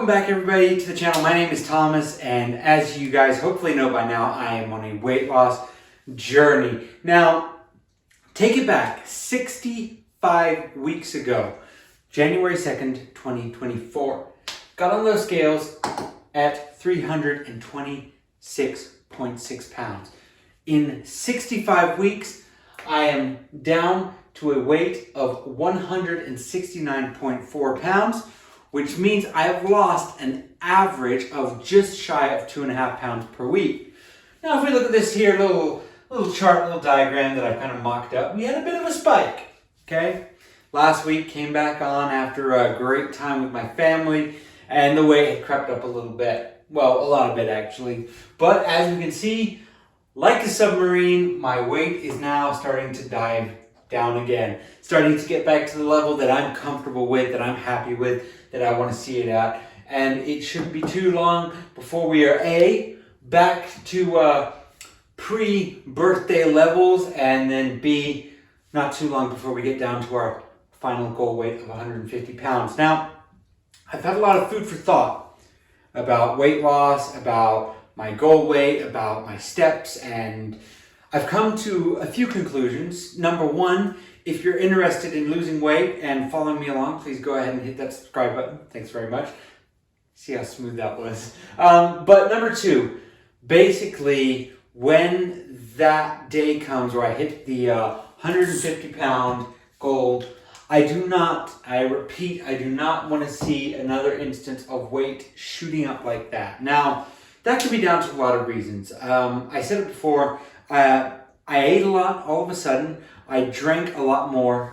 Welcome back everybody to the channel. My name is Thomas, and as you guys hopefully know by now, I am on a weight loss journey. Now, take it back 65 weeks ago, January 2nd, 2024. Got on those scales at 326.6 pounds. In 65 weeks, I am down to a weight of 169.4 pounds, which means I have lost an average of just shy of 2.5 pounds per week. Now, if we look at this here, little chart, little diagram that I've kind of mocked up, we had a bit of a spike, okay? Last week came back on after a great time with my family, and the weight had crept up a little bit. Well, a lot of it actually. But as you can see, like a submarine, my weight is now starting to dive down again. Starting to get back to the level that I'm comfortable with, that I'm happy with, that I want to see it at. And it shouldn't be too long before we are A, back to pre-birthday levels, and then B, not too long before we get down to our final goal weight of 150 pounds. Now, I've had a lot of food for thought about weight loss, about my goal weight, about my steps, and I've come to a few conclusions. Number one, if you're interested in losing weight and following me along, please go ahead and hit that subscribe button. Thanks very much. See how smooth that was. But number two, basically, when that day comes where I hit the 150 pound goal, I repeat, I do not want to see another instance of weight shooting up like that. Now, that could be down to a lot of reasons. I said it before, I ate a lot all of a sudden. I drank a lot more.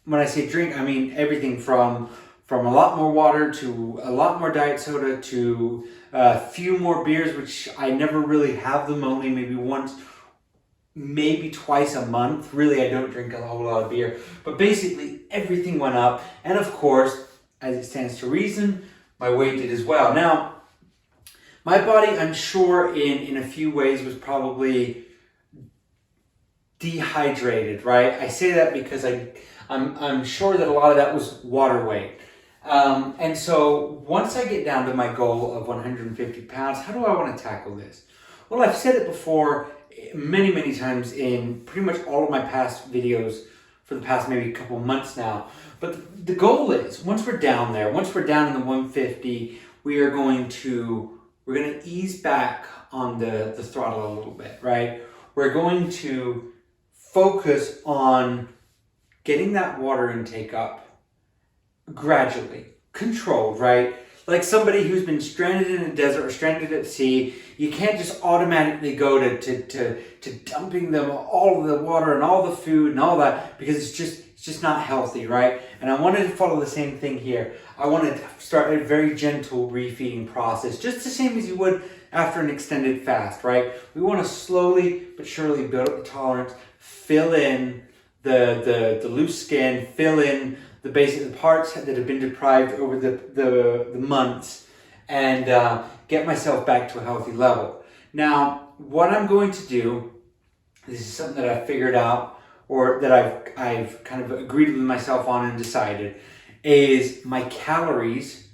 When I say drink, I mean everything from a lot more water to a lot more diet soda to a few more beers, which I never really have them, only maybe once, maybe twice a month. Really, I don't drink a whole lot of beer. But basically, everything went up. And of course, as it stands to reason, my weight did as well. Now, my body, I'm sure, in a few ways was probably dehydrated, right? I say that because I'm sure that a lot of that was water weight. And so once I get down to my goal of 150 pounds, how do I want to tackle this? Well, I've said it before many times in pretty much all of my past videos for the past maybe a couple months now. But the goal is, once we're down there, once we're down in the 150, we're going to ease back on the throttle a little bit, right? We're going to focus on getting that water intake up gradually, controlled, right? Like somebody who's been stranded in a desert or stranded at sea, you can't just automatically go to dumping them all of the water and all the food and all that, because it's just not healthy, right? And I wanted to follow the same thing here. I wanted to start a very gentle refeeding process, just the same as you would after an extended fast, right? We want to slowly but surely build up the tolerance, fill in the loose skin, fill in the basic parts that have been deprived over the months, and get myself back to a healthy level. Now, what I'm going to do, this is something that I've figured out, or that I've kind of agreed with myself on and decided, is my calories,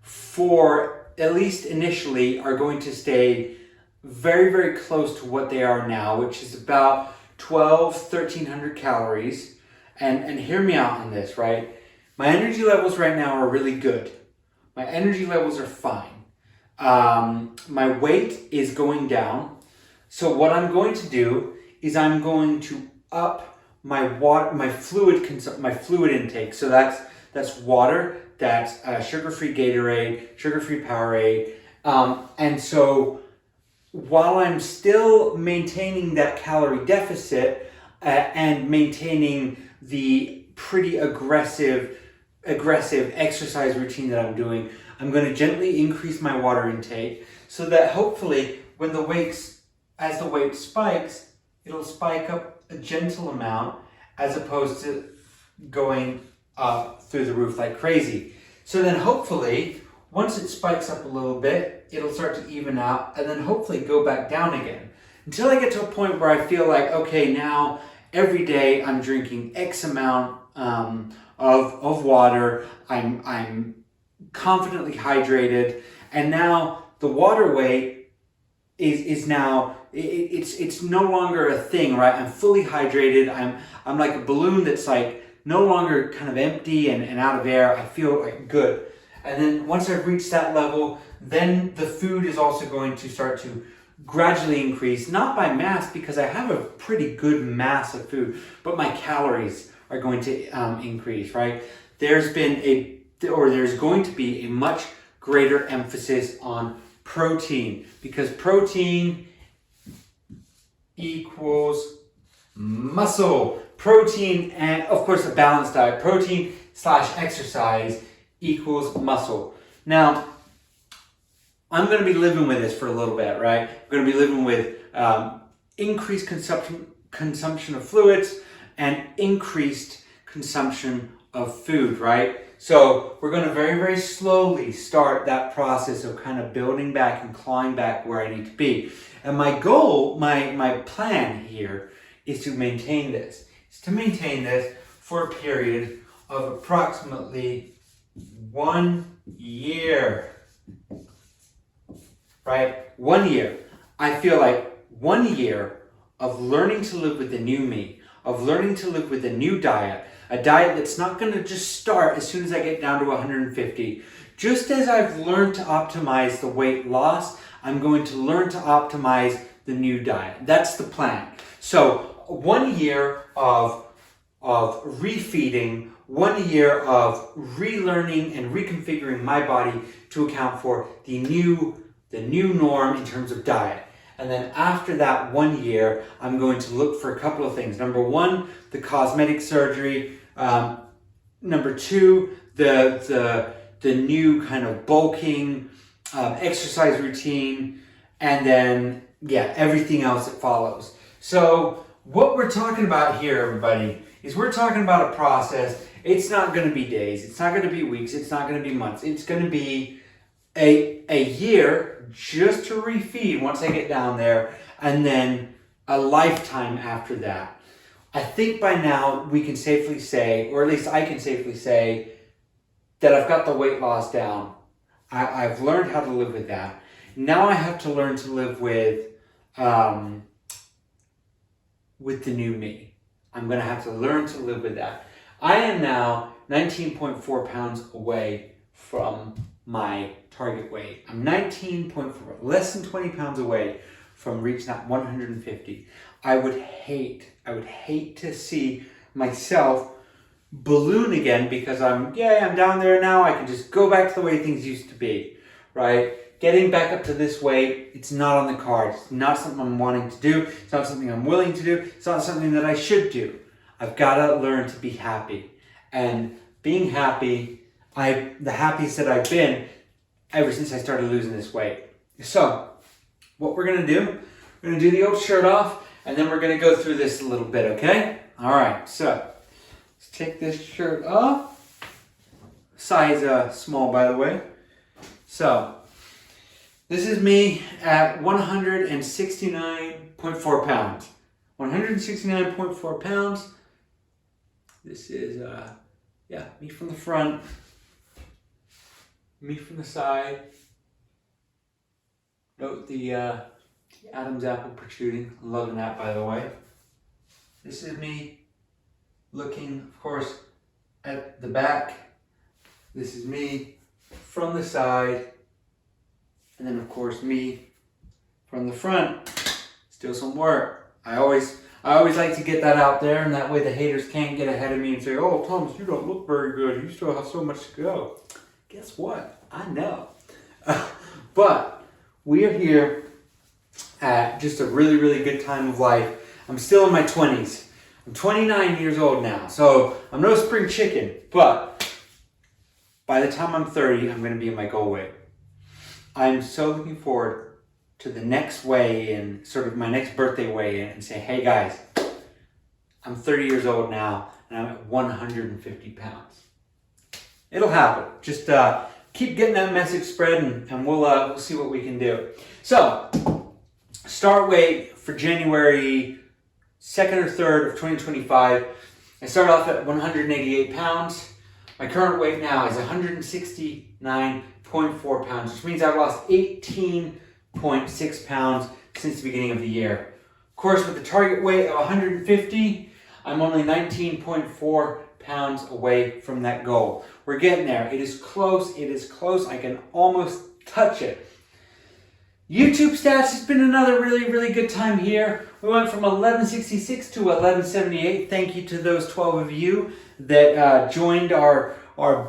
for at least initially, are going to stay very close to what they are now, which is about 1,300 calories. And hear me out on this, right? My energy levels right now are really good. My energy levels are fine. My weight is going down. So what I'm going to do is I'm going to up my fluid intake. So that's water, that's sugar-free Gatorade, sugar-free Powerade. And so while I'm still maintaining that calorie deficit and maintaining the pretty aggressive exercise routine that I'm doing, I'm going to gently increase my water intake so that hopefully as the weight spikes, it'll spike up a gentle amount as opposed to going up through the roof like crazy. So then hopefully, once it spikes up a little bit, it'll start to even out and then hopefully go back down again. Until I get to a point where I feel like, okay, now every day I'm drinking X amount of water. I'm confidently hydrated, and now the water weight is now it's no longer a thing, right? I'm fully hydrated. I'm like a balloon that's like no longer kind of empty and out of air. I feel like good. And then once I've reached that level, then the food is also going to start to gradually increase, not by mass because I have a pretty good mass of food, but my calories are going to increase, right? There's going to be a much greater emphasis on protein, because protein equals muscle. Protein, and of course a balanced diet, protein / exercise equals muscle. Now, I'm going to be living with this for a little bit, right? I'm going to be living with increased consumption of fluids and increased consumption of food, right? So we're going to very, very slowly start that process of kind of building back and clawing back where I need to be. And my goal, my plan here is to maintain this. It's to maintain this for a period of approximately 1 year. Right? 1 year. I feel like 1 year of learning to live with the new me, of learning to live with a new diet, a diet that's not going to just start as soon as I get down to 150. Just as I've learned to optimize the weight loss, I'm going to learn to optimize the new diet. That's the plan. So 1 year of refeeding, 1 year of relearning and reconfiguring my body to account for the new norm in terms of diet. And then after that 1 year, I'm going to look for a couple of things. Number one, the cosmetic surgery. Number two, the new kind of bulking exercise routine. And then, everything else that follows. So what we're talking about here, everybody, is we're talking about a process. It's not going to be days. It's not going to be weeks. It's not going to be months. It's going to be a year just to refeed once I get down there, and then a lifetime after that. I think by now we can safely say, or at least I can safely say, that I've got the weight loss down. I've learned how to live with that. Now I have to learn to live with the new me. I'm going to have to learn to live with that. I am now 19.4 pounds away from my target weight. I'm 19.4, less than 20 pounds away from reaching that 150. I would hate to see myself balloon again, because I'm down there now. I can just go back to the way things used to be, right? Getting back up to this weight, it's not on the cards. It's not something I'm wanting to do. It's not something I'm willing to do. It's not something that I should do. I've got to learn to be happy. And being happy, the happiest that I've been ever since I started losing this weight. So, what we're going to do, we're going to do the old shirt off, and then we're going to go through this a little bit, okay? All right, so let's take this shirt off. Size small, by the way. So, this is me at 169.4 pounds. 169.4 pounds. This is, me from the front. Me from the side. Note the Adam's apple protruding. Loving that, by the way. This is me looking, of course, at the back. This is me from the side. And then, of course, me from the front. Still some work. I always like to get that out there, and that way the haters can't get ahead of me and say, "Oh, Thomas, you don't look very good. You still have so much to go." Guess what? I know. But we are here at just a really, really good time of life. I'm still in my 20s. I'm 29 years old now, so I'm no spring chicken. But by the time I'm 30, I'm going to be in my goal weight. I'm so looking forward to the next weigh-in, sort of my next birthday weigh-in, and say, "Hey guys, I'm 30 years old now, and I'm at 150 pounds. It'll happen. Just keep getting that message spread, and we'll see what we can do. So, start weight for January 2nd or 3rd of 2025. I started off at 188 pounds. My current weight now is 169.4 pounds, which means I've lost 18.6 pounds since the beginning of the year. Of course, with the target weight of 150, I'm only 19.4 pounds away from that goal. We're getting there. It is close. It is close. I can almost touch it. YouTube stats has been another really good time here. We went from 1166 to 1178. Thank you to those 12 of you that joined our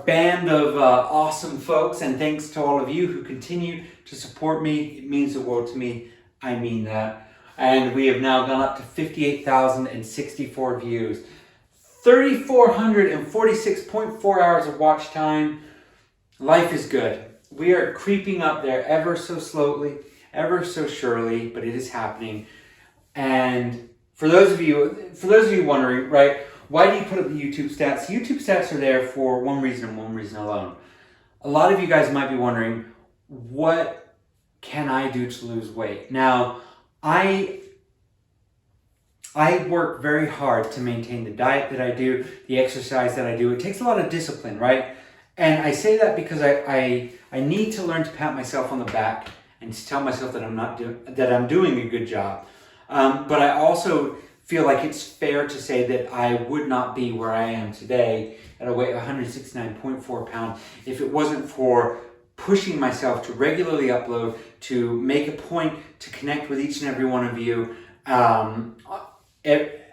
band of awesome folks, and thanks to all of you who continue to support me. It means the world to me. I mean that. And we have now gone up to 58,064 views. 3,446.4 hours of watch time. Life is good. We are creeping up there ever so slowly, ever so surely, but it is happening. And for those of you wondering, right, why do you put up the YouTube stats? YouTube stats are there for one reason and one reason alone. A lot of you guys might be wondering, what can I do to lose weight? Now, I work very hard to maintain the diet that I do, the exercise that I do. It takes a lot of discipline, right? And I say that because I need to learn to pat myself on the back and to tell myself that I'm doing a good job. But I also feel like it's fair to say that I would not be where I am today at a weight of 169.4 pounds if it wasn't for pushing myself to regularly upload, to make a point to connect with each and every one of you,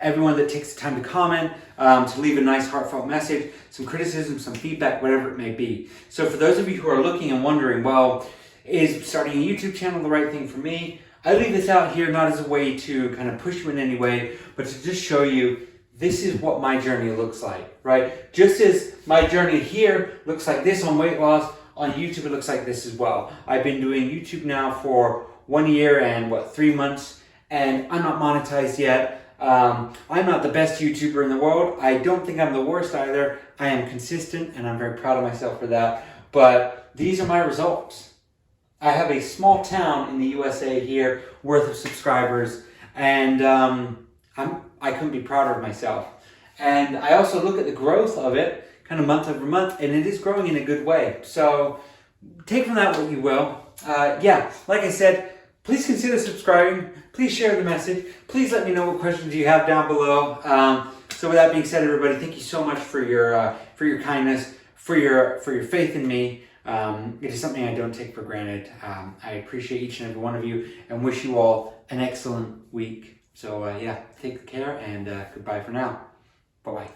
everyone that takes the time to comment, to leave a nice heartfelt message, some criticism, some feedback, whatever it may be. So for those of you who are looking and wondering, well, is starting a YouTube channel the right thing for me? I leave this out here not as a way to kind of push you in any way, but to just show you this is what my journey looks like, right? Just as my journey here looks like this on weight loss, on YouTube it looks like this as well. I've been doing YouTube now for 1 year and 3 months, and I'm not monetized yet. I'm not the best YouTuber in the world. I don't think I'm the worst either. I am consistent and I'm very proud of myself for that. But these are my results. I have a small town in the USA here worth of subscribers, and I couldn't be prouder of myself. And I also look at the growth of it kind of month over month, and it is growing in a good way. So take from that what you will. Yeah, like I said, please consider subscribing. Please share the message. Please let me know what questions you have down below. So with that being said, everybody, thank you so much for your kindness, for your faith in me. It is something I don't take for granted. I appreciate each and every one of you and wish you all an excellent week. So yeah, take care and goodbye for now. Bye-bye.